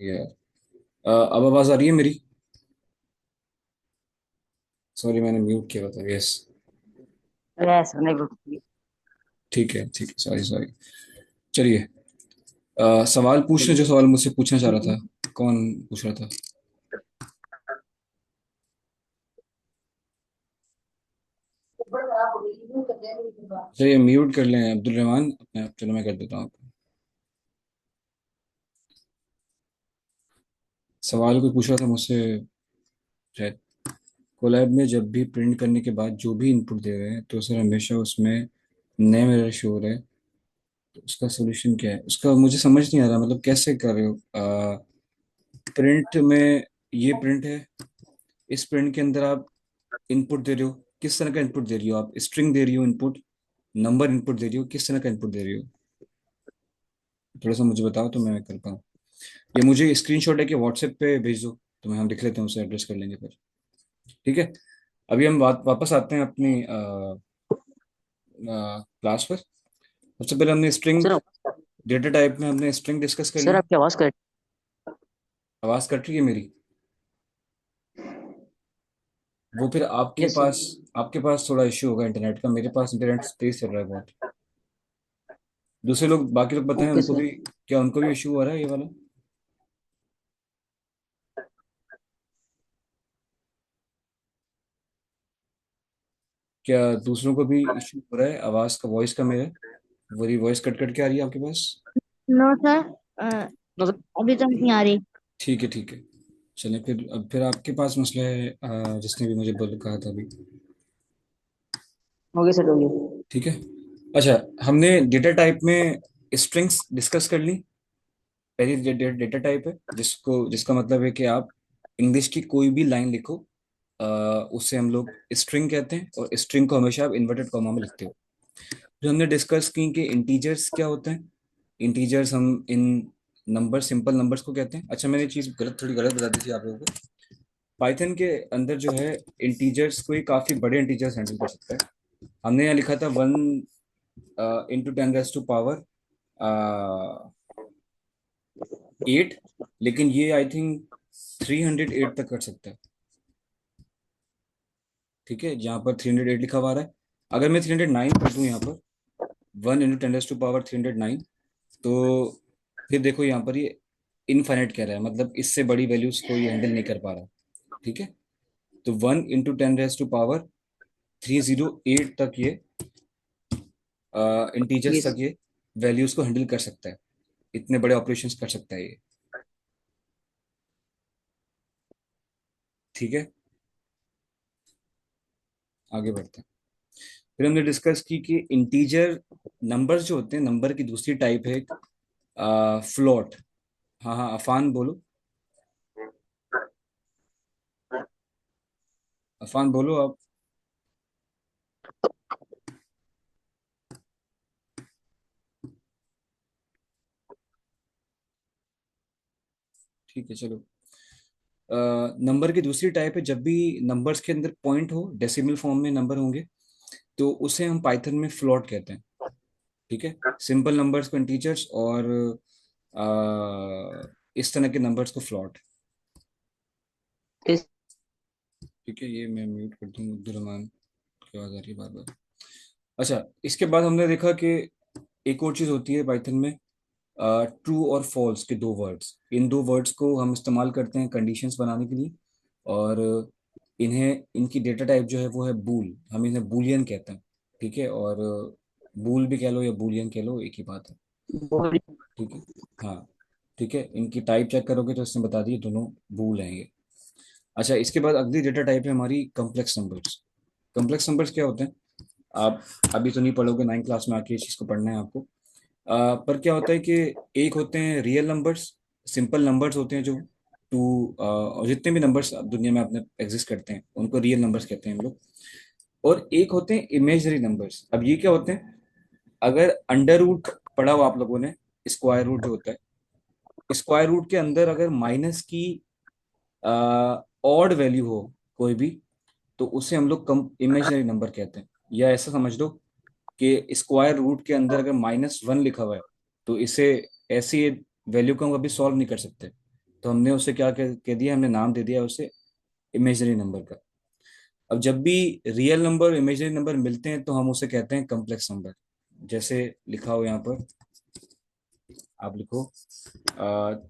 यार, अब आवाज आ रही है मेरी? सॉरी, मैंने म्यूट किया था। यस। यस नहीं रुकी। ठीक है, ठीक है, सॉरी सॉरी। चलिए, सवाल पूछने, जो चलिए। सवाल मुझसे पूछना चाह रहा था, कौन पूछ रहा था? चलिए, म्यूट कर लें अब्दुल रहमान अपने आप। चलो, मैं कर देता हूँ आपको। सवाल कोई पूछ रहा था मुझसे, शायद। कोलैब में जब भी प्रिंट करने के बाद जो भी इनपुट दे रहे हैं, तो सर हमेशा उसमें नेम एरर शो हो रहा है। तो उसका सोल्यूशन क्या है? उसका मुझे समझ नहीं आ रहा, मतलब कैसे कर रहे हो? प्रिंट में ये प्रिंट है, इस प्रिंट के अंदर आप इनपुट दे रहे हो। किस तरह का इनपुट दे रही हो आप? स्ट्रिंग दे रही हो इनपुट? नंबर इनपुट दे रही हो? किस तरह का इनपुट दे रही हो? थोड़ा सा मुझे बताओ तो मैं कर पाऊँ। या मुझे स्क्रीनशॉट है कि व्हाट्सएप पे भेज दो, तो मैं हम लिख लेते हैं, उसे एड्रेस कर लेंगे फिर। ठीक है। अभी हम वापस आते हैं अपनी क्लास पर। सबसे पहले हमने स्ट्रिंग सर डेटा टाइप में हमने स्ट्रिंग डिस्कस कर सर ली। आपकी आवाज कट। आवाज़ कट रही है मेरी? वो फिर यस सर। आपके पास थोड़ा इश्यू होगा इंटरनेट का। मेरे पास इंटरनेट तेज चल रहा है बहुत। दूसरे लोग, बाकी लोग बताएं ओके उनको सर। भी। क्या उनको भी इश्यू हो रहा है ये वाला? क्या दूसरों को भी इश्यू हो रहा है आवाज का, वॉइस का? मेरे वही वॉइस कट कट के आ रही है आपके पास? No sir. अभी तक नहीं आ रही। ठीक है, ठीक है। चलें फिर। अब फिर आपके पास मसला है, जिसने भी मुझे बोल कहा था अभी। Okay sir, okay. ठीक है। अच्छा, हमने डेटा टाइप में स्ट्रिंग्स डिस्कस कर ली। पहली डेटा टाइप है जिसका मतलब है कि आप इंग्लिश की कोई भी लाइन लिखो, उससे हम लोग स्ट्रिंग कहते हैं, और स्ट्रिंग को हमेशा आप इन्वर्टेड कॉमा में लिखते हो। जो हमने डिस्कस की कि इंटीजर्स क्या होते हैं। इंटीजर्स हम इन नंबर, सिंपल नंबर्स को कहते हैं। अच्छा, मैंने चीज़ थोड़ी गलत बता दी थी आप लोगों को। पाइथन के अंदर जो है, इंटीजर्स को ही काफ़ी बड़े इंटीजर्स हैंडल कर सकता है। हमने यहाँ लिखा था 1 × 10⁻⁸ एट, लेकिन ये आई थिंक 308 तक कर सकता है। ठीक है, जहाँ पर 308 लिखा हुआ आ रहा है। अगर मैं 309 कर दूँ यहाँ पर, 1 × 10⁻³ 309, तो फिर देखो यहाँ पर ये इनफाइनाइट कह रहा है, मतलब इससे बड़ी वैल्यूज को ये हैंडल नहीं कर पा रहा। ठीक है। तो 1 × 10⁻³ 308 तक ये इंटीजर्स यस। तक ये वैल्यूज को हैंडल कर सकता है। इतने बड़े ऑपरेशंस कर सकता है ये। ठीक है, आगे बढ़ते हैं। फिर हमने डिस्कस की कि इंटीजर नंबर्स जो होते हैं, नंबर की दूसरी टाइप है फ्लोट। हाँ हाँ, अफान बोलो। अफान बोलो आप। ठीक है, चलो। नंबर की दूसरी टाइप है, जब भी नंबर्स के अंदर पॉइंट हो, डेसिमल फॉर्म में नंबर होंगे, तो उसे हम पाइथन में फ्लोट कहते हैं। ठीक है। सिंपल नंबर्स को इंटीजर्स, और इस तरह के नंबर्स को फ्लोट। यस। ठीक है, ये मैं म्यूट कर दूँ, अब्दुल रहमान की आवाज़ आ रही है बार बार। अच्छा, इसके बाद हमने देखा कि एक और चीज़ होती है पाइथन में, ट्रू और फॉल्स के दो वर्ड्स। इन दो वर्ड्स को हम इस्तेमाल करते हैं कंडीशंस बनाने के लिए। और इन्हें, इनकी डेटा टाइप जो है वो है बूल। हम इन्हें बूलियन कहते हैं। ठीक है। और बूल भी कह लो या बूलियन कह लो, एक ही बात है। ठीक है। हाँ। ठीक है, इनकी टाइप चेक करोगे तो इसने बता दिए दोनों बूल हैं ये। अच्छा, इसके बाद अगली डेटा टाइप है हमारी कम्प्लेक्स नंबर्स। कम्प्लेक्स नंबर्स क्या होते हैं? आप अभी तो नहीं पढ़ोगे, 9 क्लास में आके इस चीज़ को पढ़ना है आपको। पर क्या होता है कि एक होते हैं रियल नंबर्स, सिंपल नंबर्स होते हैं जो और जितने भी नंबर्स दुनिया में अपने एग्जिस्ट करते हैं उनको रियल नंबर्स कहते हैं हम लोग। और एक होते हैं इमेजरी नंबर्स। अब ये क्या होते हैं? अगर अंडर रूट पढ़ा हो आप लोगों ने, स्क्वायर रूट जो होता है, स्क्वायर रूट के अंदर अगर माइनस की ऑड वैल्यू हो कोई भी, तो उसे हम लोग कम इमेजनरी नंबर कहते हैं। या ऐसा समझ लो कि स्क्वायर रूट के अंदर अगर -1 लिखा हुआ है, तो इसे, ऐसी वैल्यू को हम कभी सॉल्व नहीं कर सकते। तो हमने उसे क्या कह दिया, हमने नाम दे दिया उसे इमेजिनरी नंबर का। अब जब भी रियल नंबर और इमेजिनरी नंबर मिलते हैं तो हम उसे कहते हैं कॉम्प्लेक्स नंबर। जैसे लिखा हो यहाँ पर, आप लिखो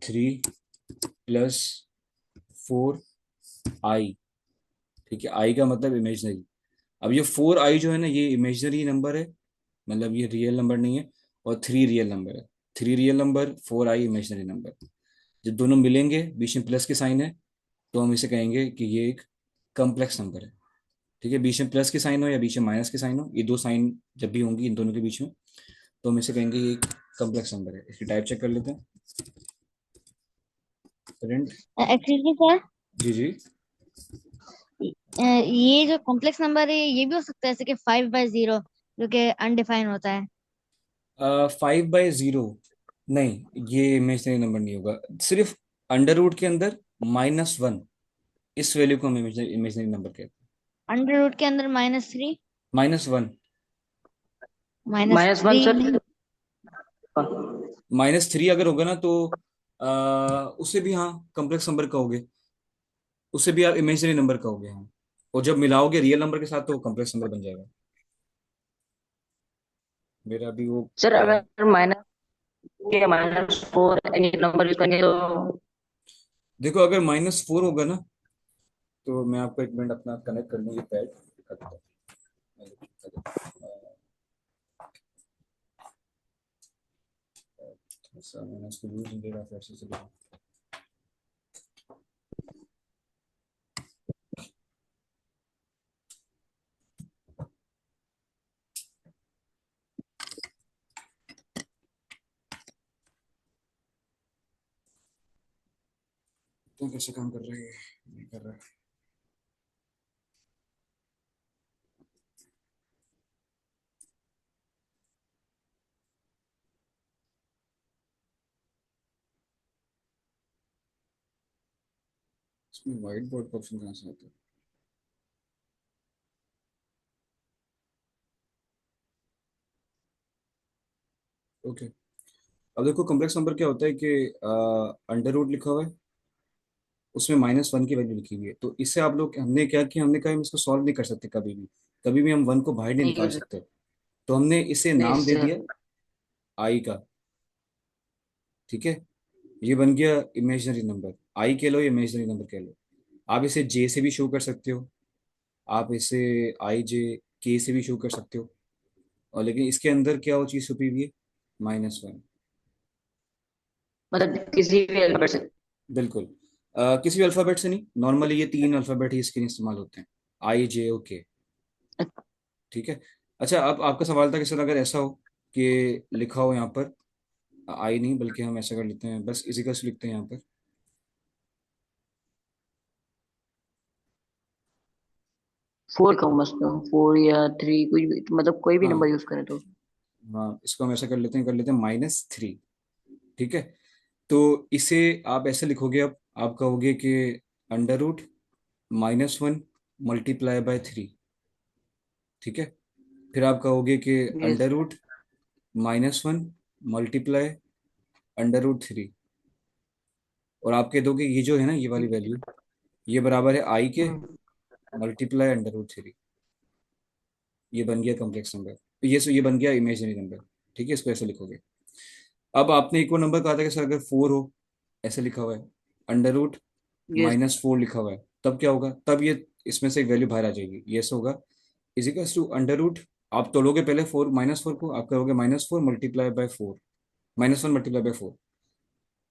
3 + 4i। ठीक है, आई का मतलब इमेजिनरी। अब ये 4i जो है ना, ये इमेजिनरी नंबर है, मतलब ये रियल नंबर नहीं है। और 3 रियल नंबर है। 3 real number, 4i imaginary number. जब दोनों मिलेंगे, बीच में प्लस के साइन है, तो हम इसे कहेंगे कि ये एक कॉम्प्लेक्स नंबर है। ठीक है, बीच में प्लस के साइन हो या बीच में माइनस के साइन हो, ये दो साइन जब भी होंगी इन दोनों के बीच में, तो हम इसे कहेंगे ये एक कॉम्प्लेक्स नंबर है। इसकी टाइप चेक कर लेते हैं। प्रिंट। एक्चुअली सर, जी जी। ये जो कॉम्प्लेक्स नंबर है ये भी हो सकता है, जैसे कि 5/0, जो कि अनडिफाइन होता है। 5/0 नहीं, ये इमेजिनरी नंबर नहीं होगा। सिर्फ अंडर रूट के अंदर -1, इस वैल्यू को हम इमेजिनरी इमेजिनरी नंबर कहते हैं। अंडर रूट के अंदर -3। -1। Minus -1 three sir. नहीं। -3 अगर होगा ना, तो उसे भी हाँ कॉम्प्लेक्स नंबर कहोगे, उसे भी आप इमेजिनरी नंबर कहोगे हाँ। और जब मिलाओगे रियल नंबर के साथ तो कॉम्प्लेक्स नंबर बन जाएगा। मेरा भी वो सर अगर माइनस के -4 एनी नंबर यूज करेंगे तो। देखो, अगर -4 होगा ना, तो मैं आपको 1 मिनट अपना कनेक्ट कर लूँ ये पैड दिखाता हूँ। ऐसा मैंने इसको यूज नहीं दे रहा, फिर से चलेगा। तो कैसे काम कर रहे हैं, नहीं कर रहा है। इसमें व्हाइट बोर्ड का ऑप्शन कहाँ से आता है? ओके। अब देखो, कॉम्प्लेक्स नंबर क्या होता है कि अंडर रूट लिखा हुआ है, उसमें -1 की वैल्यू लिखी हुई है, तो इससे आप लोग, हमने क्या किया, हमने कहा हम इसको सॉल्व नहीं कर सकते कभी भी। कभी भी हम 1 को बाहर नहीं नहीं निकाल यूज सकते। तो हमने इसे नहीं नाम दे सर। दिया आई का। ठीक है, ये बन गया इमेजिनरी नंबर। आई कह लो या इमेजिनरी नंबर कह लो। आप इसे जे से भी शो कर सकते हो, आप इसे IJK से भी शो कर सकते हो। और लेकिन इसके अंदर क्या वो चीज़ छुपी हुई है, -1। मतलब किसी भी अल्फाबेट से। बिल्कुल। किसी भी अल्फ़ाबेट से नहीं, नॉर्मली ये 3 अल्फ़ाबेट ही इसके लिए इस्तेमाल होते हैं, IJK। ठीक है। अच्छा, अब आपका सवाल था कि सर अगर ऐसा हो कि लिखा हो यहाँ पर आई नहीं, बल्कि हम ऐसा कर लेते हैं, बस इजिकल्स लिखते हैं यहाँ पर। 4 का मतलब 4 या 3, कुछ भी मतलब कोई भी हाँ नंबर यूज करें तो। हाँ, इसको हम ऐसा कर लेते हैं -3। ठीक है। तो इसे आप ऐसे लिखोगे, अब आप कहोगे कि अंडर रूट -1 × 3। ठीक है। फिर आप कहोगे कि यस। Under root -1 × √3। और आप कह दोगे ये जो है ना, ये वाली वैल्यू, ये बराबर है आई के मल्टीप्लाई √3। ये बन गया कॉम्प्लेक्स नंबर। ये बन गया इमेजिनरी नंबर। ठीक है, इसको ऐसे लिखोगे। अब आपने एक और नंबर कहा था कि सर अगर 4 हो, ऐसे लिखा हुआ है, अंडर रूट यस। -4 लिखा हुआ है, तब क्या होगा, तब ये इसमें से एक वैल्यू बाहर आ जाएगी, ये ऐसा होगा, इजिकल्स टू अंडर रूट। आप तोलोगे पहले -4 को, आप करोगे -4 × 4 -1 × 4।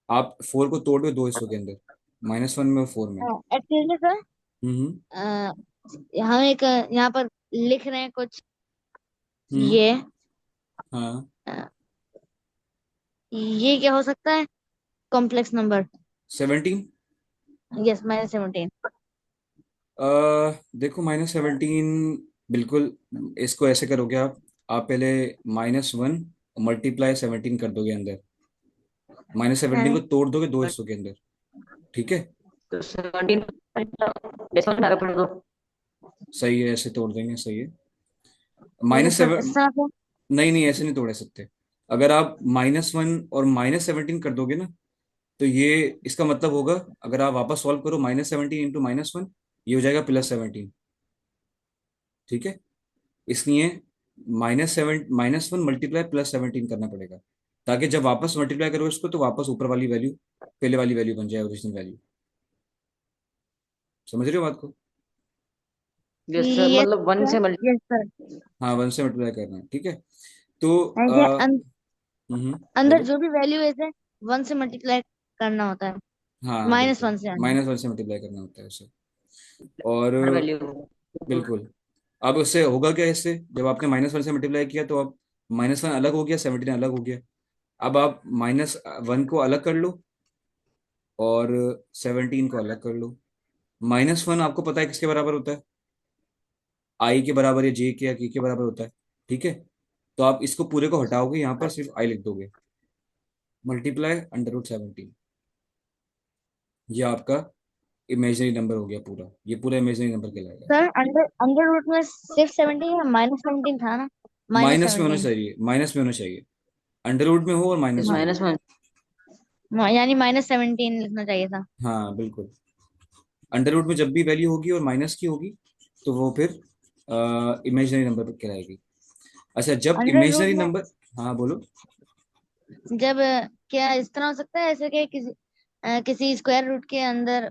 आप 4 को तोड़ दो दो हिस्सों के अंदर, -1 में और 4 में। एक्चुअली सर, हम्म हम एक यहाँ पर लिख रहे हैं कुछ। हम्म। ये हाँ। अ, ये क्या हो सकता है? Complex number. 17। यस, -17। देखो, -17 बिल्कुल। इसको ऐसे करोगे आप पहले -1 × 17 कर दोगे अंदर, -17 को हाँ। तोड़ दोगे दो हिस्सों के अंदर। ठीक है, तो 17 डेसिमल में आगे पढ़ दो। सही है, ऐसे तोड़ देंगे, सही है। नहीं माइनस सर, सेवन ऐसा तो। नहीं नहीं, ऐसे नहीं तोड़े सकते। अगर आप -1 और -17 कर दोगे ना, तो ये इसका मतलब होगा, अगर आप वापस सॉल्व करो, -17 इंटू -1, ये हो जाएगा +17। ठीक है, इसलिए -1 मल्टीप्लाई +17 करना पड़ेगा, ताकि जब वापस मल्टीप्लाई करो इसको तो वापस ऊपर वाली वैल्यू, पहले वाली वैल्यू बन जाए, ओरिजिनल वैल्यू। समझ रहे हो बात को? यस सर, यस मतलब वन सर। से मल्टी। Yes sir. हाँ, 1 से मल्टीप्लाई करना है, ठीक है। तो ऐसे अंदर बोलो। जो भी वैल्यू है इसे 1 से मल्टीप्लाई करना होता है, हाँ बिल्कुल, -1 से यानी। -1 से मल्टीप्लाई करना होता है उसे। और हर वैल्यू। बिल्कुल। अब उससे होगा क्या, इससे जब आपने -1 से मल्टीप्लाई किया तो अब -1 अलग हो गया, 17 अलग हो गया। अब आप -1 को अलग कर लो और 17 को अलग कर लो। -1 आपको पता है किसके बराबर होता है? आई के बराबर या जे के या के बराबर होता है। ठीक है, तो आप इसको पूरे को हटाओगे, यहाँ पर सिर्फ आई लिख दोगे, मल्टीप्लाई √17। ये आपका इमेजिनरी नंबर हो गया पूरा, ये पूरा इमेजिनरी नंबर कहलाएगा। सर अंडर अंडर रूट में सिर्फ 17 या -17 था ना? माइनस माइनस में होना सेवनटीन चाहिए, माइनस में होना चाहिए। अंडर में हो और माइनस में हो। -1। यानी -17 लिखना चाहिए था। हाँ बिल्कुल। अंडर में जब भी वैल्यू होगी और माइनस की होगी तो वो फिर इमेजिनरी नंबर कहलाएगी। अच्छा, जब अंडर रूट इमेजिनरी में नंबर, हाँ बोलो। जब क्या इस तरह हो सकता है ऐसे कि किसी स्क्वायर रूट के अंदर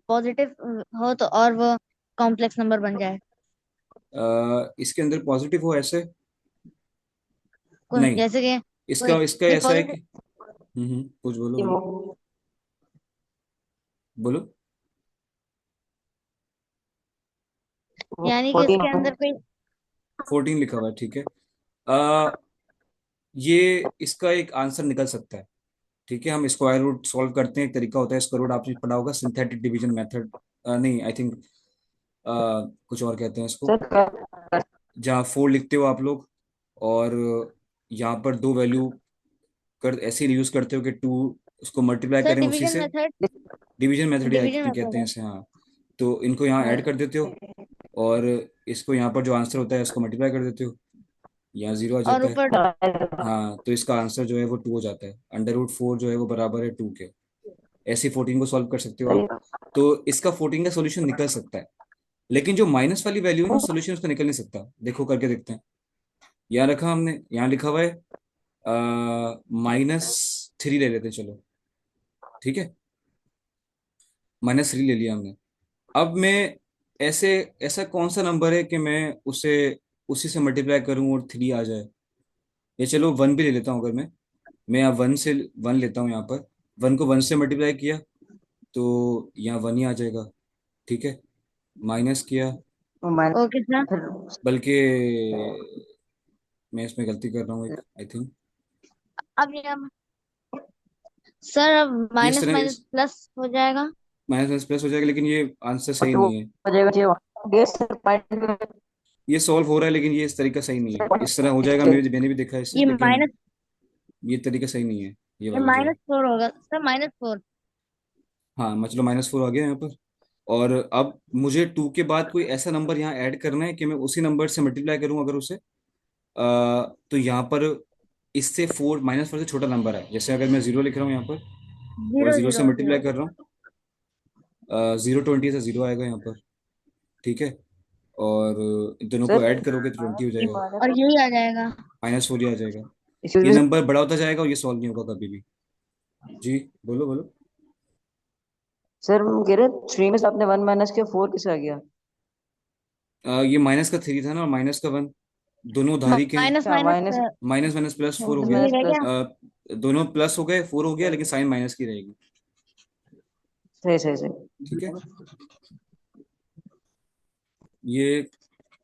पॉजिटिव हो तो और वो कॉम्प्लेक्स नंबर बन जाए? इसके अंदर पॉजिटिव हो ऐसे? नहीं, जैसे कि कोई इसका इसका नहीं ऐसा है पॉजिटिव। कि कुछ बोलो बोलो वो बोलो। यानी कि 14 उसके अंदर कोई 14 लिखा हुआ है, ठीक है। आ, ये इसका एक आंसर निकल सकता है। ठीक है, हम स्क्वायर रूट सॉल्व करते हैं, एक तरीका होता है स्क्वायर रूट, आपने पढ़ा होगा, सिंथेटिक डिवीजन मेथड। नहीं, आई थिंक कुछ और कहते हैं इसको, सर। जहाँ 4 लिखते हो आप लोग और यहाँ पर दो वैल्यू कर ऐसे यूज करते हो कि 2 उसको मल्टीप्लाई सर करें उसी डिवीजन से। मेथड। डिवीजन मेथड या डिवीजन कहते मेथड हैं है। इसे, हाँ। तो इनको यहाँ ऐड कर देते हो और इसको यहाँ पर जो आंसर होता है उसको मल्टीप्लाई कर देते हो, यहाँ 0 आ और जाता है। ऊपर हाँ, तो इसका आंसर जो है वो 2 हो जाता है, √4 जो है वो बराबर है 2 के। ऐसे 14 को सॉल्व कर सकते हो आप। तो इसका 14 का सोल्यूशन निकल सकता है, लेकिन जो माइनस वाली वैल्यू है ना, सोल्यूशन उसका निकल नहीं सकता। देखो करके देखते हैं। यहाँ रखा हमने, यहाँ लिखा हुआ है -3 ले लेते हैं, चलो। ठीक है, -3 ले लिया हमने। अब मैं ऐसे ऐसा कौन सा नंबर है कि मैं उसे उसी से मल्टीप्लाई करूं और 3 आ जाए? या चलो 1 भी ले लेता हूं, अगर मैं यहाँ 1 लेता हूँ यहाँ पर। 1 को 1 से मल्टीप्लाई किया तो यहाँ 1 ही आ जाएगा। ठीक है, माइनस किया, ओके सर। फिर बल्कि मैं इसमें गलती कर रहा हूँ एक, आई थिंक। अब ये सर अब ये इस माइनस तरह माइनस प्लस हो जाएगा। माइनस प्लस हो जाएगा, लेकिन ये आंसर सही तो नहीं है। हो जाएगा यस सर, पॉइंट। ये सॉल्व हो रहा है लेकिन ये इस तरीका सही नहीं है, इस तरह हो जाएगा, मैंने भी देखा है इसे, ये लेकिन माइनस ये तरीका सही नहीं है, ये ये वाला जो है। -4 होगा सर, -4। हाँ, मतलब -4 आ गया यहाँ पर। और अब मुझे 2 के बाद कोई ऐसा नंबर यहाँ ऐड करना है कि मैं उसी नंबर से मल्टीप्लाई करूँ, अगर उसे तो यहाँ पर इससे -4 से छोटा नंबर है, जैसे अगर मैं 0 लिख रहा हूँ यहाँ पर और जीरो 0 से जीरो मल्टीप्लाई कर रहा हूँ, 020 से 0 आएगा यहाँ पर। ठीक है, और इन दोनों को सर ऐड करोगे तो 20 हो जाएगा, और यही आ जाएगा। -4 ही आ जाएगा। इस ये वजह से नंबर बड़ा होता जाएगा और ये सॉल्व नहीं होगा कभी भी। जी, बोलो बोलो। सर हम कह रहे हैं 3 में से आपने 1 माइनस किया, 4 कैसे आ गया? ये माइनस का 3 था ना, और माइनस का 1, दोनों उधारी के हैं। माइनस अच्छा, माइनस माइनस माइनस माइनस +4 हो गया। वही माइनस रह प्लस। गया। दोनों प्लस हो गए, 4 हो गया, लेकिन साइन माइनस की रहेगी। सही सही सही। ठीक है, ये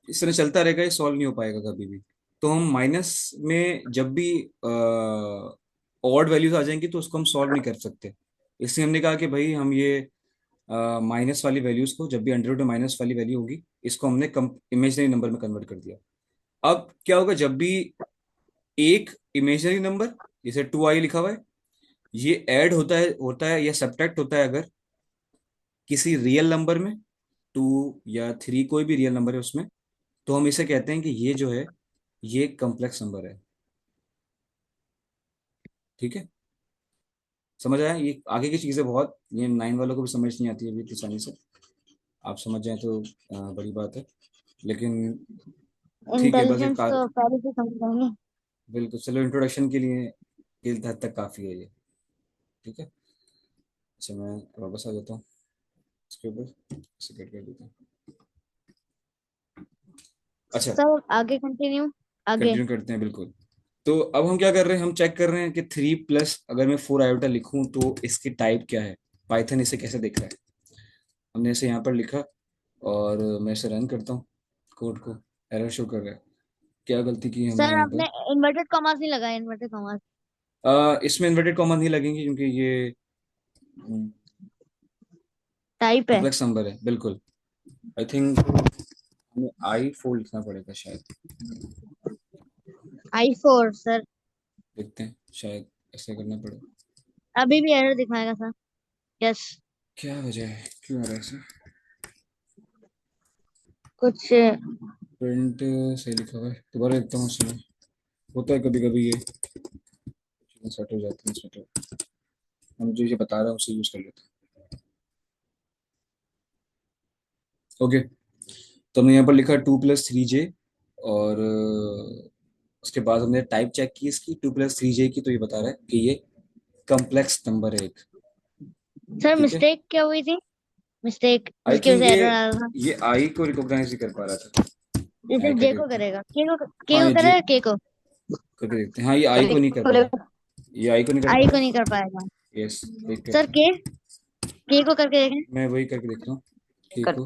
इस तरह चलता रहेगा, ये सॉल्व नहीं हो पाएगा कभी भी। तो हम माइनस में जब भी ऑड वैल्यूज आ जाएंगी तो उसको हम सॉल्व नहीं कर सकते। इसलिए हमने कहा कि भाई हम ये माइनस वाली वैल्यूज को, जब भी अंडर में माइनस वाली वैल्यू होगी, इसको हमने कम इमेजनरी नंबर में कन्वर्ट कर दिया। अब क्या होगा, जब भी एक इमेजनरी नंबर, जैसे 2i लिखा हुआ है, ये ऐड होता है या सब्ट्रैक्ट होता है अगर किसी रियल नंबर में, 2 या 3, कोई भी रियल नंबर है उसमें, तो हम इसे कहते हैं कि ये जो है ये कॉम्प्लेक्स नंबर है। ठीक है, समझ आया? ये आगे की चीजें बहुत, ये 9 वालों को भी समझ नहीं आती है अभी आसानी से। आप समझ जाए तो बड़ी बात है, लेकिन ठीक है, बस एक इंटेलिजेंस तो पहले से समझ जाएंगे। बिल्कुल, चलो इंट्रोडक्शन के लिए इस हद तक काफी है ये। ठीक है, अच्छा मैं वापस आ जाता हूँ इसके ऊपर, सेट कर देता हूँ। अच्छा, सर आगे कंटिन्यू। आगे। कंटिन्यू करते हैं बिल्कुल। तो अब हम क्या कर रहे हैं, हम चेक कर रहे हैं कि 3 प्लस अगर मैं 4 आयोटा लिखूं तो इसकी टाइप क्या है, पाइथन इसे कैसे देख रहा है। हमने इसे यहाँ पर लिखा और मैं इसे रन करता हूँ कोड को, एरर शो कर रहा है। क्या गलती की हमने सर यहाँ आपने पर? इन्वर्टेड कॉमास नहीं लगाया, इन्वर्टेड कॉमास। इसमें इन्वर्टेड कॉमा नहीं लगेंगे क्योंकि ये टाइप है। कॉम्प्लेक्स नंबर है बिल्कुल। आई थिंक हमें I4 लिखना पड़ेगा शायद। I4 sir. देखते हैं, शायद ऐसा करना पड़े। अभी भी एरर दिखाएगा सर। यस। क्या वजह है, क्यों आ रहा है ऐसा? कुछ। प्रिंट सही लिखा हुआ है, दोबारा देखता हूँ उसमें। होता है कभी कभी ये चीज़ें सेट हो जाती हैं इसमें, तो हम जो ये बता रहा हूँ उसे यूज़ कर लेते हैं। ओके, तो हमने यहाँ पर लिखा 2 + 3J, और उसके बाद हमने टाइप चेक की इसकी 2 + 3J की, तो ये बता रहा है कि ये कम्प्लेक्स नंबर है एक। सर ठीक है, मिस्टेक क्या हुई थी? मिस्टेक आई जिसकी वजह थिंक से एरर आ रहा था। ये आई को रिकॉग्नाइज नहीं कर पा रहा था। ये आई सिर्फ जे करके को देखते हैं। करेगा, के हाँ को ये जे करेगा, के को। करके देखते हैं। हाँ ये आई को नहीं कर पा रहा, ये आई को नहीं कर आई पा को रहा। नहीं कर पाएगा। यस, देख सर करते हैं। के को करके देखें। मैं वही करके देखता हूँ। के कर को,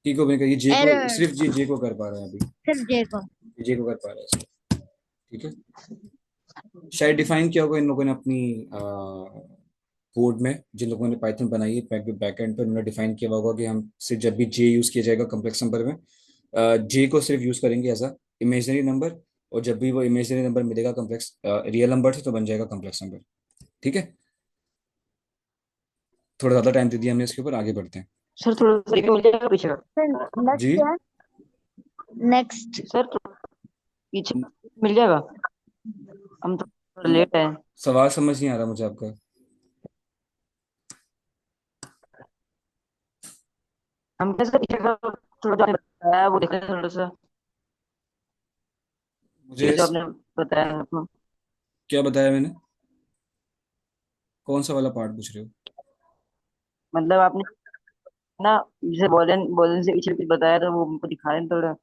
टी को भी नहीं कर, ये जे को, एरर। सिर्फ जे को कर पा रहा है अभी। सिर्फ जे को। ये जे को कर पा रहा है इसको। ठीक है, शायद डिफाइन किया होगा इन लोगों ने अपनी कोड में, जिन लोगों ने पाइथन बनाई है बैकएंड पर, उन्होंने डिफाइन किया होगा कि हम सिर्फ जब भी जे यूज किया जाएगा कम्प्लेक्स नंबर में, जे को सिर्फ यूज करेंगे एज अ इमेजनरी नंबर, और जब भी वो इमेजनरी नंबर मिलेगा कम्प्लेक्स रियल नंबर से, तो बन जाएगा कम्प्लेक्स नंबर। ठीक है, थोड़ा ज्यादा टाइम दे दिया हमने इसके ऊपर, आगे बढ़ते हैं। सर थोड़ा सा मिल जाएगा पीछे का। सर नेक्स्ट जी, क्या है? नेक्स्ट। सर पीछे मिल जाएगा। हम थोड़ा लेट है। सवाल समझ नहीं आ रहा मुझे आपका। हम कैसे पीछे का थोड़ा जो आपने बताया वो देखा थोड़ा सा। मुझे ये जो आपने बताया आपको, क्या बताया मैंने, कौन सा वाला पार्ट पूछ रहे हो? मतलब आपने ना जैसे बॉलन बॉलन से पीछे कुछ बताया था वो हमको दिखा रहे हैं थोड़ा।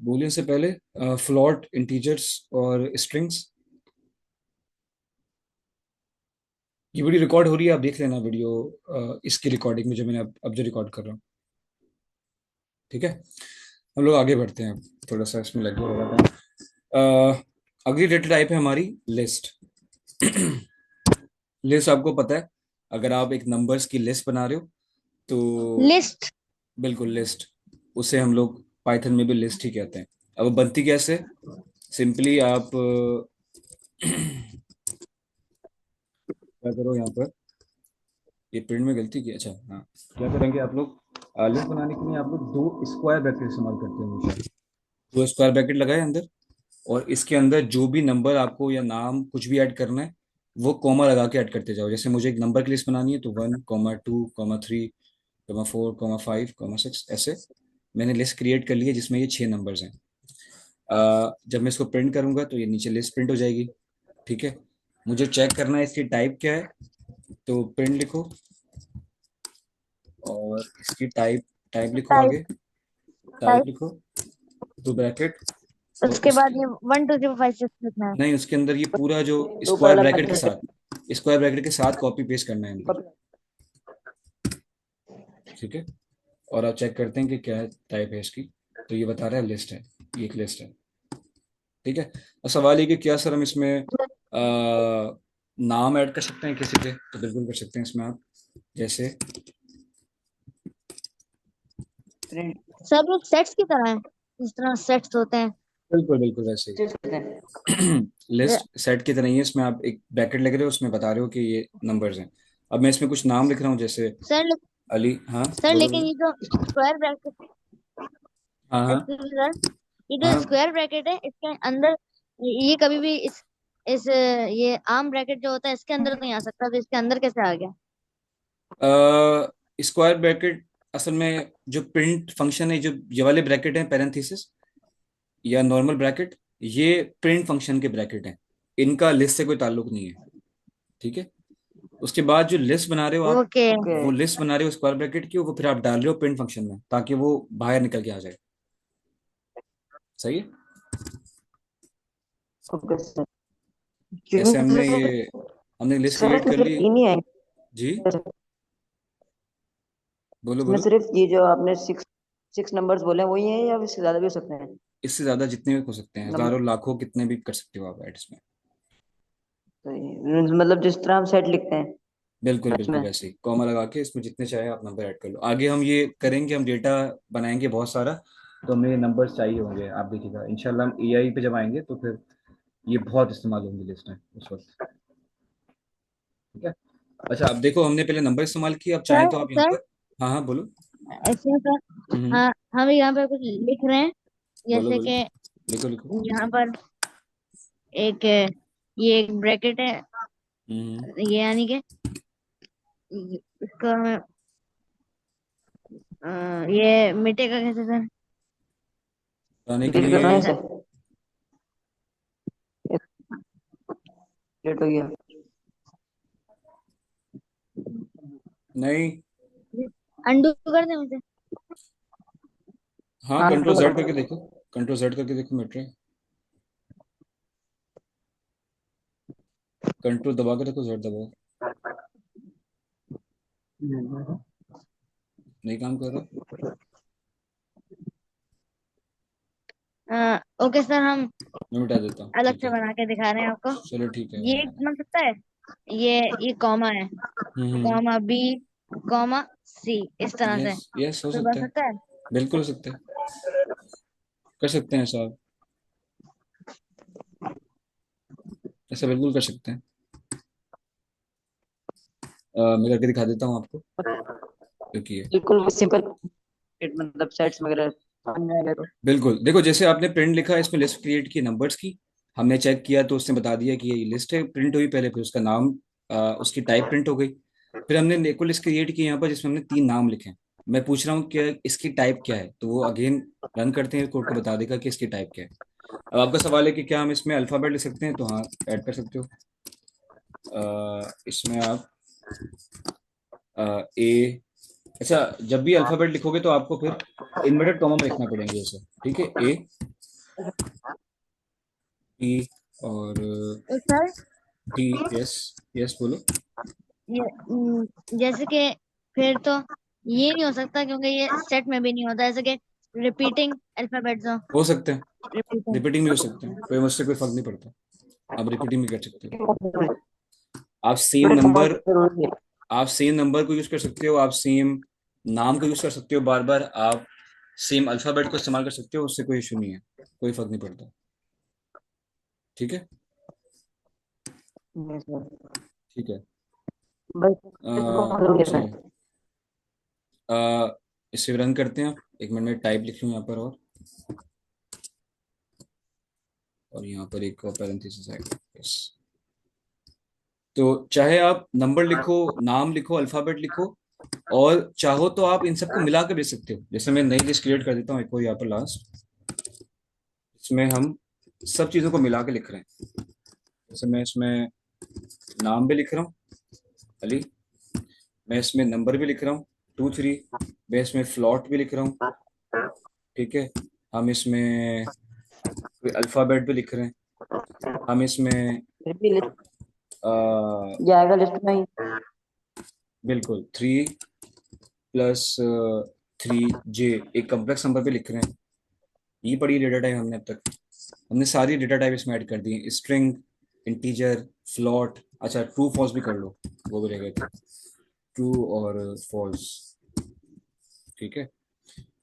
बूलियन से पहले फ्लोट, इंटीजर्स और स्ट्रिंग्स। ये वीडियो रिकॉर्ड हो रही है, आप देख लेना वीडियो, इसकी रिकॉर्डिंग में जो मैंने अब जो रिकॉर्ड कर रहा हूँ। ठीक है, हम लोग आगे बढ़ते हैं, अब थोड़ा सा इसमें लग गया होगा टाइम। अगली डेटा टाइप है हमारी लिस्ट। लिस्ट आपको पता है, अगर आप एक नंबर्स की लिस्ट बना रहे हो तो लिस्ट। बिल्कुल लिस्ट, उसे हम लोग पाइथन में भी लिस्ट ही कहते हैं। अब वो बनती कैसे, सिंपली आप क्या करो यहाँ पर, ये प्रिंट में गलती की, अच्छा हाँ, क्या करेंगे आप लोग, लिस्ट बनाने के लिए आप लोग 2 स्क्वायर ब्रैकेट इस्तेमाल करते हैं हमेशा। 2 स्क्वायर ब्रैकेट लगाए अंदर, और इसके अंदर जो भी नंबर आपको या नाम कुछ भी ऐड करना है, वो कॉमा लगा के ऐड करते जाओ। जैसे मुझे एक नंबर की लिस्ट बनानी है तो 1, 2, 3, 4, 5, 6 ऐसे मैंने लिस्ट क्रिएट कर ली है, जिसमें ये 6 नंबर्स हैं। जब मैं इसको प्रिंट करूंगा तो ये नीचे लिस्ट प्रिंट हो जाएगी। ठीक है, मुझे चेक करना है इसकी टाइप क्या है, तो प्रिंट लिखो और इसकी टाइप, टाइप लिखो टाइप। आगे, टाइप टाइप। लिखो 2 ब्रैकेट, और उसके बाद उसकी, ये 1 2 3 4 5 6 लिखना है। नहीं उसके अंदर ये पूरा जो तो स्क्वायर पहला ब्रैकेट के साथ, स्क्वायर ब्रैकेट के साथ कॉपी पेस्ट करना है अंदर। ठीक है, और आप चेक करते हैं कि क्या टाइप है इसकी, तो ये बता रहा है लिस्ट है, ये एक लिस्ट है। ठीक है, अब सवाल ये कि क्या सर हम इसमें नाम ऐड कर सकते हैं किसी के, तो बिल्कुल कर सकते हैं इसमें आप, जैसे प्रिंट सब एक सेट्स की तरह है, जिस तरह सेट्स होते हैं। बिल्कुल बिल्कुल वैसे करते हैं। ही ज- लिस्ट सेट की तरह ही है, इसमें आप एक ब्रैकेट लग रहे हो, उसमें बता रहे हो कि ये नंबर्स हैं। अब मैं इसमें कुछ नाम लिख रहा हूँ, जैसे सर अली, हाँ सर बोलो लेकिन बोलो। ये जो स्क्वायर ब्रैकेट, हाँ हाँ सर ये जो हाँ स्क्वायर ब्रैकेट है इसके अंदर ये कभी भी इस इस ये आर्म ब्रैकेट जो होता है इसके अंदर नहीं आ सकता, तो इसके अंदर कैसे आ गया? स्क्वायर ब्रैकेट असल में जो प्रिंट फंक्शन है, जो ये वाले ब्रैकेट हैं पैरेंथेसिस या नॉर्मल ब्रैकेट, ये प्रिंट फंक्शन के ब्रैकेट हैं। इनका लिस्ट से कोई ताल्लुक नहीं है। ठीक है। उसके बाद जो लिस्ट बना रहे हो आप, ओके। ओके वो लिस्ट बना रहे हो स्क्वायर ब्रैकेट की, वो फिर आप डाल रहे हो प्रिंट फंक्शन में ताकि वो बाहर निकल के आ जाए। सही है। Okay sir. ऐसे क्योंकि हमने लिस्ट सर क्रिएट इसमें कर सिर्फ ली। तीन ही है जी, सर। बोलो इसमें बोलो। सिर्फ ये जो आपने सिक्स सिक्स नंबर्स बोले हैं वही है या इससे ज्यादा भी हो सकते हैं? इससे ज्यादा जितने भी हो सकते हैं, नंबर हजारों लाखों कितने भी कर सकते हो आप ऐड इसमें। तो मतलब जिस तरह हम सेट लिखते हैं बिल्कुल बिल्कुल उसमें। वैसे ही कॉमा लगा के इसमें जितने चाहे आप नंबर ऐड कर लो। आगे हम ये करेंगे, हम डेटा बनाएंगे बहुत सारा, तो हमें ये नंबर्स चाहिए होंगे। आप देखिएगा इंशाल्लाह हम एआई पे जब आएंगे तो फिर ये बहुत इस्तेमाल होंगी लिस्ट में उस वक्त। ठीक है। अच्छा अब देखो, हमने पहले नंबर इस्तेमाल किए, अब चाहें सर तो आप यहाँ सर पर। हाँ हाँ बोलो। इसमें सर, हम्म। हाँ हम यहाँ पे कुछ लिख रहे हैं, बोलो जैसे बोलो। कि लिखो लिखो। यहाँ पर एक ये एक ब्रैकेट है, हम्म। ये यानी कि इसको हमें ये मिटेगा कैसे सर? बताने के डिलीट करना है लिए। इसे। डिलीट हो गया। नहीं। अंडू कर दें मुझे? हाँ हाँ कंट्रोल तो जेड करके देखो। कंट्रोल जेड करके देखो मिट रहा है। कंट्रोल दबा के देखो, जेड दबाओ। नहीं काम कर रहा। ओके सर, हम मैं मिटा देता हूँ, अलग ठीक से है। बना के दिखा रहे हैं आपको। चलो ठीक है, ये बनाना। बन सकता है, ये कॉमा है, हम्म। कॉमा बी, कॉमा सी, इस तरह से यस यस, हो तो बन सकता है। सकता है। बिल्कुल हो सकता है। कर सकते हैं साहब, ऐसा बिल्कुल कर सकते हैं। मैं करके दिखा देता हूँ आपको, क्योंकि ये बिल्कुल वो सिंपल मतलब सेट्स वगैरह समझ में आ गया तो। बिल्कुल देखो, जैसे आपने प्रिंट लिखा, इसमें लिस्ट क्रिएट की नंबर्स की, हमने चेक किया तो उसने बता दिया कि ये लिस्ट है, प्रिंट हुई पहले, फिर उसका नाम, उसकी टाइप प्रिंट हो गई। फिर हमने एक लिस्ट क्रिएट की यहाँ पर जिसमें हमने 3 नाम लिखे हैं। मैं पूछ रहा हूँ कि इसकी टाइप क्या है, तो वो अगेन रन करते हैं कोड को, बता देगा कि इसकी टाइप क्या है। अब आपका सवाल है कि क्या हम इसमें अल्फाबेट लिख सकते हैं, तो हाँ ऐड कर सकते हो। इसमें आप ए, अच्छा जब भी अल्फाबेट लिखोगे तो आपको फिर इन्वर्टेड कॉमा में लिखना पड़ेंगे जैसे। ठीक है, ए, टी और तो सर टी। यस यस बोलो। ये जैसे कि फिर तो ये नहीं हो सकता, क्योंकि ये सेट में भी नहीं होता, जैसे कि रिपीटिंग अल्फाबेट्स हो। हो सकते हैं, रिपीटिंग। रिपीटिंग भी हो सकते हैं, कोई मुझसे कोई फर्क नहीं पड़ता। आप रिपीटिंग भी कर सकते हो। आप सेम बड़े कमाल नंबर, जरूरी है। आप सेम नंबर को यूज कर सकते हो, आप सेम नाम को यूज कर सकते हो बार बार, आप सेम अल्फाबेट को इस्तेमाल कर सकते हो, उससे कोई इशू नहीं है, कोई फर्क नहीं पड़ता। ठीक है। Yes, sir। ठीक है। बस कमाल जरूरी है चलिए, इसे रन करते हैं। एक मिनट में टाइप लिख लूँ यहाँ पर, और यहाँ पर एक पैरेंथेसिस आएगा। यस। तो चाहे आप नंबर लिखो, नाम लिखो, अल्फाबेट लिखो, और चाहो तो आप इन सबको मिला कर दे सकते हो। जैसे मैं नई लिस्ट क्रिएट कर देता हूँ एक और यहाँ पर लास्ट, इसमें हम सब चीज़ों को मिला के लिख रहे हैं। जैसे मैं इसमें नाम भी लिख रहा हूँ, अली। मैं इसमें नंबर भी लिख रहा हूँ, 2 3। मैं इसमें फ्लॉट भी लिख रहा हूँ। ठीक है। हम इसमें अल्फ़ाबेट भी लिख रहे हैं। हम इसमें फिर भी लिस्ट आ, जाएगा लिस्ट में ही। बिल्कुल 3+3 J, एक कॉम्प्लेक्स नंबर पे लिख रहे हैं। ये पढ़ी डेटा टाइप हमने अब तक, हमने सारी डेटा टाइप इसमें ऐड कर दी है। स्ट्रिंग, इंटीजर, फ्लॉट, अच्छा ट्रू फॉल्स भी कर लो, वो भी रह गए थे, ट्रू और फॉल्स। ठीक है।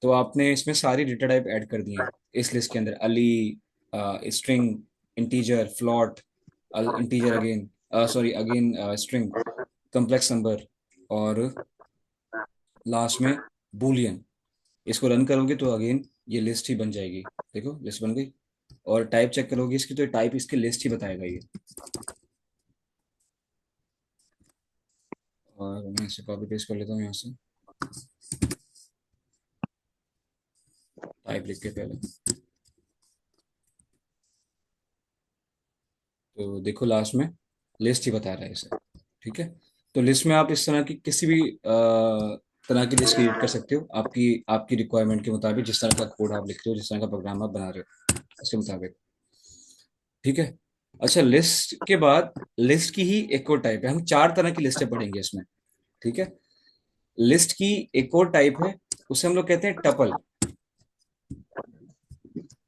तो आपने इसमें सारी डेटा टाइप ऐड कर दी है इस लिस्ट के अंदर, अली, string, integer, float, integer again, sorry again string, complex number, और लास्ट में बूलियन। इसको रन करोगे तो अगेन ये लिस्ट ही बन जाएगी। देखो लिस्ट बन गई। और टाइप चेक करोगे इसकी, तो टाइप इसकी लिस्ट ही बताएगा ये। और मैं इसे कॉपी पेस्ट कर लेता हूँ यहाँ से, टाइप लिख के पहले। तो देखो लास्ट में लिस्ट ही बता रहा है इसे। ठीक है, तो लिस्ट में आप इस तरह की किसी भी तरह की लिस्ट क्रिएट कर सकते हो, आपकी आपकी रिक्वायरमेंट के मुताबिक, जिस तरह का कोड आप लिख रहे हो, जिस तरह का प्रोग्राम आप बना रहे हो उसके मुताबिक। ठीक है। अच्छा, लिस्ट के बाद लिस्ट की ही एक और टाइप है, हम चार तरह की लिस्टें पढ़ेंगे इसमें। ठीक है, लिस्ट की एक और टाइप है, उसे हम लोग कहते हैं टपल।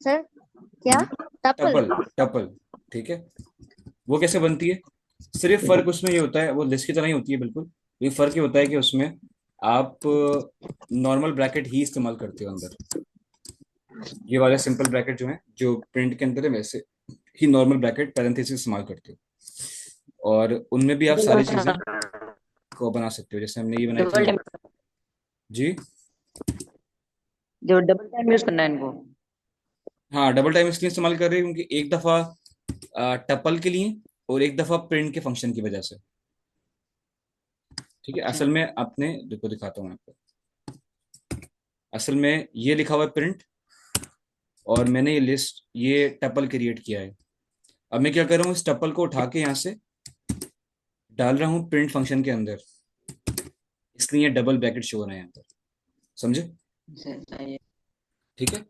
सर क्या? टपल? Tuple, tuple. ठीक है, वो कैसे बनती है? सिर्फ फर्क उसमें ये होता है, वो लिस्ट की तरह ही होती है बिल्कुल, ये फर्क ये होता है कि उसमें आप नॉर्मल ब्रैकेट ही इस्तेमाल करते हो अंदर। ये वाले सिंपल ब्रैकेट जो है, जो प्रिंट के अंदर है, वैसे ही नॉर्मल ब्रैकेट पैरेंथेसिस इस्तेमाल करते हो, और उनमें भी आप सारी चीजें को बना सकते हो, जैसे हमने ये बनाई डबल थी। टाइम, जी। जो डबल टाइम यूज करना है इनको। हाँ, डबल टाइम इसलिए इस्तेमाल कर रहे हैं क्योंकि एक दफा टपल के लिए और एक दफा प्रिंट के फंक्शन की वजह से। ठीक है, अच्छा। असल में आपने देखो, दिखाता हूँ आपको। असल में ये लिखा हुआ है प्रिंट, और मैंने ये लिस्ट, ये टपल क्रिएट किया है। अब मैं क्या कर रहा हूँ, इस टपल को उठा के यहाँ से डाल रहा हूँ प्रिंट फंक्शन के अंदर, इसलिए ये डबल ब्रैकेट शो हो रहा है यहाँ पर। समझे? अच्छा, ये ठीक है,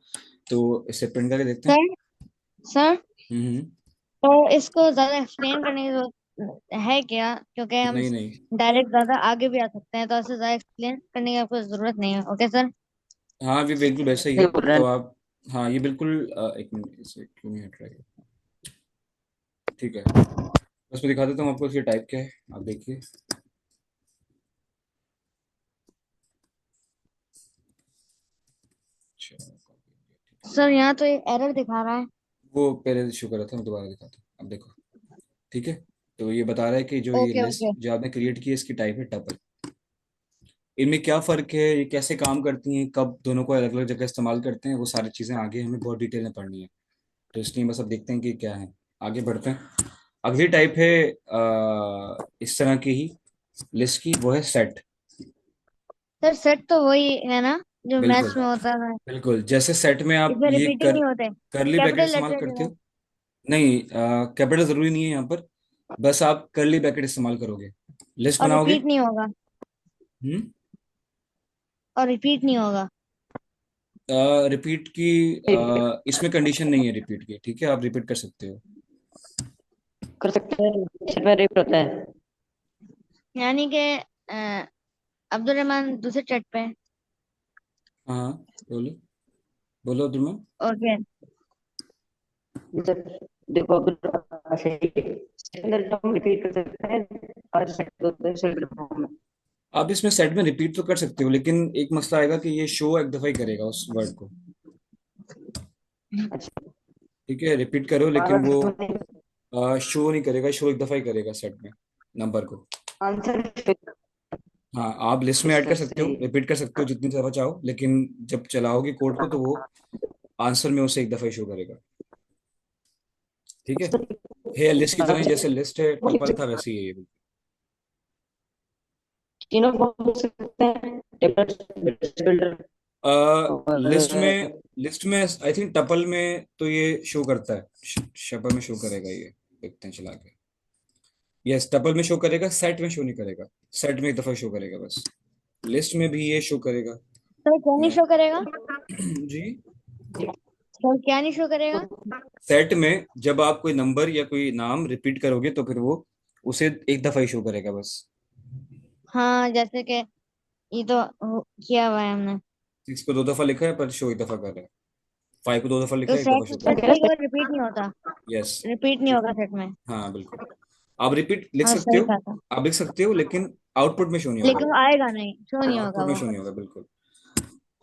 तो इसे प्रिंट करके देखते हैं। सर सर हम्म। तो इसको ज्यादा एक्सप्लेन करने की जरूरत है क्या? क्योंकि हम नहीं नहीं। डायरेक्ट ज्यादा आगे भी आ सकते हैं, तो ऐसे ज्यादा एक्सप्लेन करने की आपको जरूरत नहीं है। Okay sir. हाँ, ये बिल्कुल वैसा ही है। सही बोल रहे तो हैं। आप, हाँ ये बिल्कुल एक मिनट, इसे क्यों नहीं हट रहा है? ठीक है, बस मैं दिखा देता हूँ आपको इसकी टाइप क्या है, आप देखिए। अच्छा, सर यहाँ तो एक एरर दिखा रहा है। वो पहले शो कर रहा था, मैं दोबारा दिखाता हूँ, अब देखो। ठीक है, तो ये बता रहा है कि जो ये ओके लिस्ट ओके। जो आपने क्रिएट की है, इसकी टाइप है टपल। इनमें क्या फ़र्क है, ये कैसे काम करती हैं, कब दोनों को अलग अलग जगह इस्तेमाल करते हैं, वो सारी चीज़ें आगे हमें बहुत डिटेल में पढ़नी है। तो इसलिए बस अब देखते हैं कि क्या है। आगे बढ़ते हैं। अगली टाइप है इस तरह की ही लिस्ट की, वो है सेट। सर सेट तो वही है ना जो बिल्कुल, मैथ्स में होता है? बिल्कुल जैसे सेट में आप इसमें ये रिपीटिंग नहीं होते? करली ब्रैकेट कैपिटल इस्तेमाल लेटर जो करते है। हो। नहीं, कैपिटल ज़रूरी नहीं है यहाँ पर, बस आप करली ब्रैकेट इस्तेमाल करोगे, लिस्ट और बनाओगे। रिपीट नहीं होगा? हम्म। और रिपीट नहीं होगा? रिपीट की इसमें कंडीशन नहीं है रिपीट की, ठीक है, आप रिपीट कर सकते हो। कर सकते हैं, इसमें रेप होता है। यानी कि अब्दुल रहमान दूसरे चट पे। हाँ हाँ, बोलो, बोलो तुम। ओके। जैसे देखो, अगर सिंगल टर्म रिपीट कर सकते हैं और सेट फॉर्म में। आप इसमें सेट में रिपीट तो कर सकते हो, लेकिन एक मसला आएगा कि ये शो एक दफा ही करेगा उस वर्ड को। अच्छा, ठीक है, रिपीट करो बार लेकिन वो बार शो नहीं करेगा, शो एक दफा ही करेगा सेट में नंबर को। आंसर। हाँ, आप लिस्ट में ऐड कर सकते सही। हो, रिपीट कर सकते हो जितनी दफा चाहो, लेकिन जब चलाओगे कोड को तो वो आंसर में उसे एक दफा ही शो करेगा। ठीक है, लिस्ट की तरह ही, जैसे लिस्ट है टपल था, वैसे ही है ये। तीनों फॉर्म कर सकते हैं, बिल्डर लिस्ट और में, आई थिंक टपल में तो ये शो करता है, शपल में शो करेगा ये, देखते हैं चला के। यस, टपल में शो करेगा, सेट में शो नहीं करेगा। सेट में एक दफा शो करेगा बस, लिस्ट में भी ये शो करेगा। सर क्या नहीं मैं शो करेगा? जी, सर क्या नहीं शो करेगा? सेट में जब आप कोई नंबर या कोई नाम रिपीट करोगे तो फिर वो उसे एक दफा ही शो करेगा बस। हाँ जैसे कि ये तो किया हुआ है हमने। 6 को 2 दफा लिखा है पर शो एक दफा कर रहा है, 5 को 2 दफा लिखा तो है, एक दफा सेट शो कर सेट रहा कई बार रिपीट नहीं होता? है। यस। रिपीट नहीं होगा सेट में? हाँ बिल्कुल, आप रिपीट लिख हाँ सकते सही हो, कहा था। आप लिख सकते हो, लेकिन आउटपुट में शो नहीं होगा लेकिन वो। वो आएगा नहीं, शो नहीं होगा आउटपुट में वो। शो नहीं होगा बिल्कुल।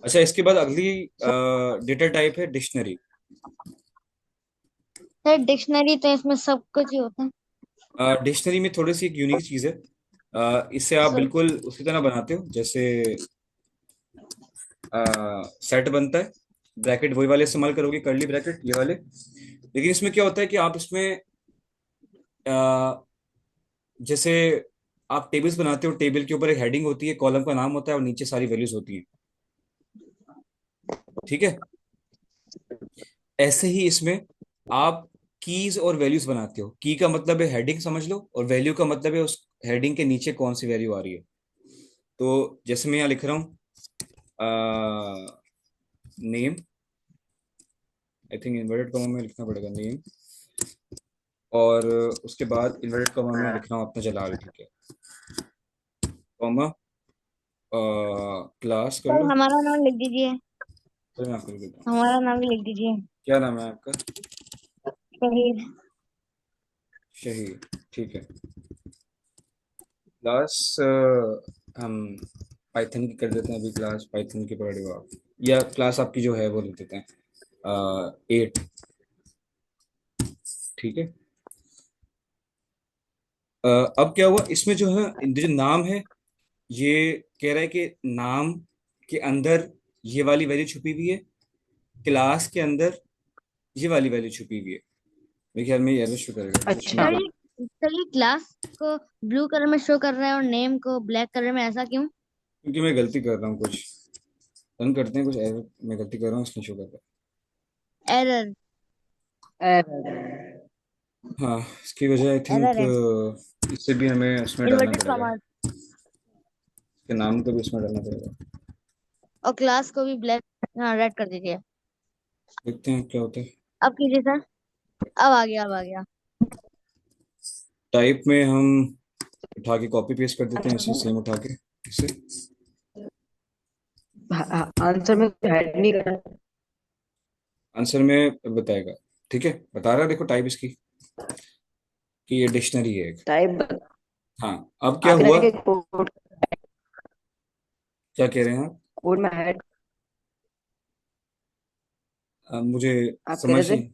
अच्छा, इसके बाद अगली सर डेटा टाइप है डिक्शनरी। सर डिक्शनरी तो इसमें सब कुछ ही होता है। डिक्शनरी में थोड़ी सी एक यूनिक चीज है, इससे आप सर बिल्कुल उसी तरह बनाते हो जैसे सेट बनता है, ब्रैकेट वही वाले इस्तेमाल करोगे, कर्ली ब्रैकेट ये वाले। लेकिन इसमें क्या होता है कि आप इसमें अ, जैसे आप टेबल्स बनाते हो, टेबल के ऊपर एक हेडिंग होती है, कॉलम का नाम होता है और नीचे सारी वैल्यूज होती हैं। ठीक है, ऐसे ही इसमें आप कीज और वैल्यूज बनाते हो। की का मतलब है हेडिंग समझ लो, और वैल्यू का मतलब है उस हेडिंग के नीचे कौन सी वैल्यू आ रही है। तो जैसे मैं यहाँ लिख रहा हूँ name, I think inverted comma में लिखना पड़ेगा नेम, और उसके बाद इन्वर्टेड कॉमा में लिख रहा हूँ अपना जलाल, ठीक है, कॉमा क्लास कर सर लो। हमारा नाम लिख दीजिए। तो मैं आपको लिख देता हूँ। हमारा नाम भी लिख दीजिए। क्या नाम है आपका? शहीद। शहीद, ठीक है। क्लास हम पाइथन की कर देते हैं अभी, क्लास पाइथन की पकड़ लो आप, या क्लास आपकी जो है वो लिख देते हैं 8, ठीक है। अब क्या हुआ इसमें जो है, जो नाम है, ये कह रहा है कि नाम के अंदर ये वाली वैल्यू छुपी हुई है, क्लास के अंदर ये वाली वैल्यू छुपी हुई है। मेरे ख्याल में ये एरर शो करेगा, कुछ अच्छा। नहीं सर कर। ये क्लास को ब्लू कलर में शो कर रहा है और नेम को ब्लैक कलर में, ऐसा क्यों? क्योंकि मैं गलती कर रहा हूँ कुछ, रन करते हैं, कुछ एरर मैं गलती कर रहा हूँ इसलिए शो कर रहा एरर। एरर। है। हाँ, इसकी वजह आई थिंक एरर है। इससे भी हमें उसमें डालना इन्वर्टेड पड़ेगा, कॉमा। इसके नाम को भी उसमें डालना पड़ेगा। और क्लास को भी ब्लैक, हाँ रेड कर दीजिए। देखते हैं क्या होता है। अब कीजिए सर। अब आ गया, अब आ गया। टाइप में हम उठा के कॉपी पेस्ट कर देते हैं, इसे अच्छा। सेम उठा के इसे। आंसर में ऐड नहीं करना। आंसर में बताएगा, ठीक है, बता रहा है, देखो टाइप इसकी कि ये डिक्शनरी है एक। टाइप हाँ, अब क्या आगे हुआ, जाके कोड, क्या कह रहे हैं आप? कोड में ऐड। मुझे आप कह समझ रहे थे नहीं,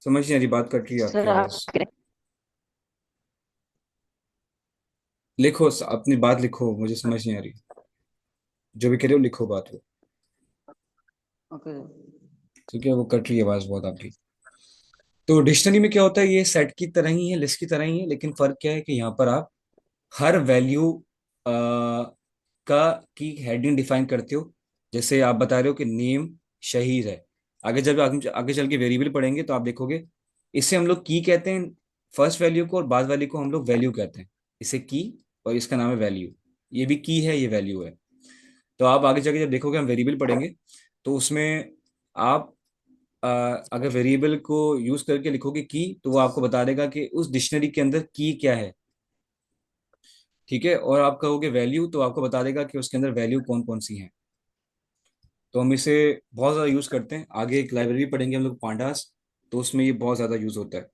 समझ नहीं आ रही, बात कट रही है आपकी सर, आप आवाज। लिखो, अपनी बात लिखो, मुझे समझ नहीं आ रही, जो भी कह रहे हो लिखो बात वो। ओके। ठीक है, वो कट रही है आवाज बहुत आपकी। तो डिक्शनरी में क्या होता है, ये सेट की तरह ही है, लिस्ट की तरह ही है, लेकिन फर्क क्या है कि यहाँ पर आप हर वैल्यू का की हेडिंग डिफाइन करते हो। जैसे आप बता रहे हो कि नेम शहीद है, आगे जब आगे आगे चल के वेरिएबल पढ़ेंगे तो आप देखोगे, इसे हम लोग की कहते हैं फर्स्ट वैल्यू को, और बाद वाली को हम लोग वैल्यू कहते हैं। इसे की, और इसका नाम है वैल्यू। ये भी की है, ये वैल्यू है। तो आप आगे जाके जब देखोगे, हम वेरिएबल पढ़ेंगे, तो उसमें आप अ, अगर वेरिएबल को यूज करके लिखोगे की, तो वो आपको बता देगा कि उस डिक्शनरी के अंदर की क्या है, ठीक है। और आप कहोगे वैल्यू, तो आपको बता देगा कि उसके अंदर वैल्यू कौन कौन सी हैं। तो हम इसे बहुत ज़्यादा यूज़ करते हैं, आगे एक लाइब्रेरी पढ़ेंगे हम लोग पांडास, तो उसमें ये बहुत ज़्यादा यूज़ होता है।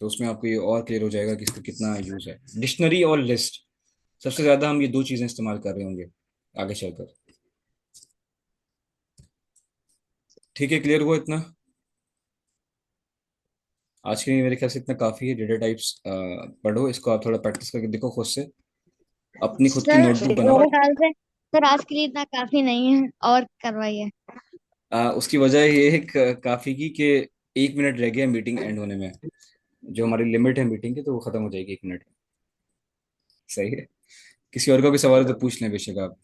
तो उसमें आपको ये और क्लियर हो जाएगा कि इसका कितना यूज़ है। डिक्शनरी और लिस्ट, सबसे ज़्यादा हम ये दो चीज़ें इस्तेमाल कर रहे होंगे आगे चलकर। ठीक है, क्लियर हुआ इतना? आज के लिए मेरे ख्याल से इतना काफ़ी है। डेटा टाइप्स पढ़ो, इसको आप थोड़ा प्रैक्टिस करके देखो खुद से, अपनी खुद की सर नोटबुक बनाओ। मेरे ख्याल से सर आज के लिए इतना काफी नहीं है, और करवाइए। उसकी वजह ये है काफ़ी की कि 1 मिनट रह गया मीटिंग एंड होने में। जो हमारी लिमिट है मीटिंग की, तो वो खत्म हो जाएगी 1 मिनट में। सही है। किसी और का भी सवाल है तो पूछ लें बेशक आप।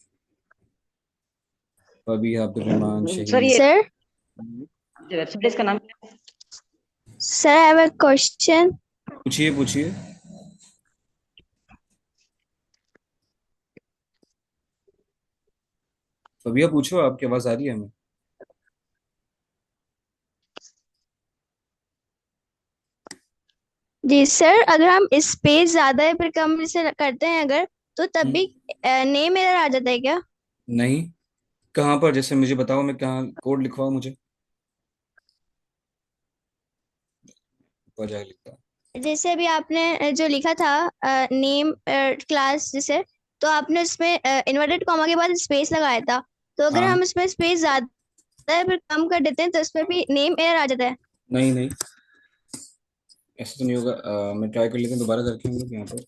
तो अभी अब्दुल सर, शहीद। ये सर वेबसाइट इसका नाम क्या है? Sir I have a question. पूछिए पूछिए। तो भैया पूछो, आपकी आवाज आ रही है हमें। जी सर, अगर हम स्पेस ज्यादा या फिर कम से करते हैं अगर, तो तब भी हम्म, नेम एरर आ जाता है क्या? नहीं, कहाँ पर, जैसे मुझे बताओ, मैं कहाँ कोड लिखवाऊँ मुझे, ऊपर जाके लिखता हूँ। जैसे अभी आपने जो लिखा था नेम क्लास जैसे, तो आपने उसमें इन्वर्टेड कॉमा के बाद स्पेस लगाया था। तो अगर हाँ, हम इसमें स्पेस ज्यादा या फिर कम कर देते हैं तो इसमें भी नेम एरर आ जाता है। नहीं नहीं, ऐसा तो नहीं होगा। मैं ट्राई कर लेते हैं दोबारा करके हम लोग यहाँ पर।